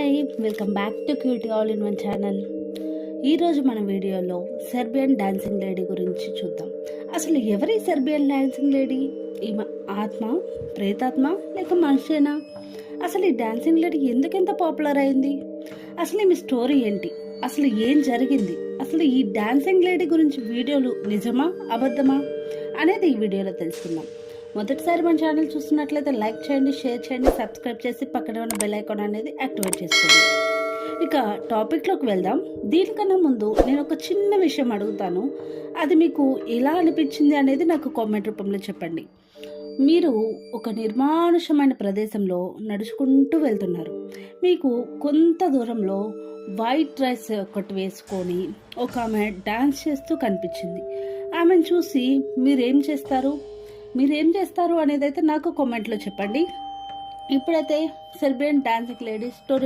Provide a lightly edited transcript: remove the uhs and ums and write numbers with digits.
Hi, welcome back to QT all in one channel. ఈరోజు మన వీడియోలో సెర్బియన్ డాన్సింగ్ లేడీ గురించి చూద్దాం. అసలు ఎవరి సెర్బియన్ డాన్సింగ్ లేడీ? ఈమె ఆత్మ, ప్రేతాత్మ లేక మనిషేనా? అసలు ఈ డాన్సింగ్ లేడీ ఎందుకెంత పాపులర్ అయింది? అసలు ఈమె స్టోరీ ఏంటి? అసలు ఏం జరిగింది? అసలు ఈ డాన్సింగ్ లేడీ గురించి వీడియోలు నిజమా అబద్ధమా అనేది ఈ వీడియోలో తెలుసుకుందాం. మొదటిసారి మన ఛానల్ చూస్తున్నట్లయితే లైక్ చేయండి, షేర్ చేయండి, సబ్స్క్రైబ్ చేసి పక్కన ఉన్న బెల్ ఐకాన్ అనేది యాక్టివేట్ చేసుకోండి. ఇక టాపిక్లోకి వెళ్దాం. దీనికన్నా ముందు నేను ఒక చిన్న విషయం అడుగుతాను. అది మీకు ఎలా అనిపించింది అనేది నాకు కామెంట్ రూపంలో చెప్పండి. మీరు ఒక నిర్మానుషమైన ప్రదేశంలో నడుచుకుంటూ వెళ్తున్నారు. మీకు కొంత దూరంలో వైట్ డ్రెస్ ఒకటి వేసుకొని ఒక ఆమె డాన్స్ చేస్తూ కనిపించింది. ఆమెను చూసి మీరేం చేస్తారు అనేది అయితే నాకు కామెంట్లో చెప్పండి. ఇప్పుడైతే సెర్బియన్ డాన్సింగ్ లేడీ స్టోరీ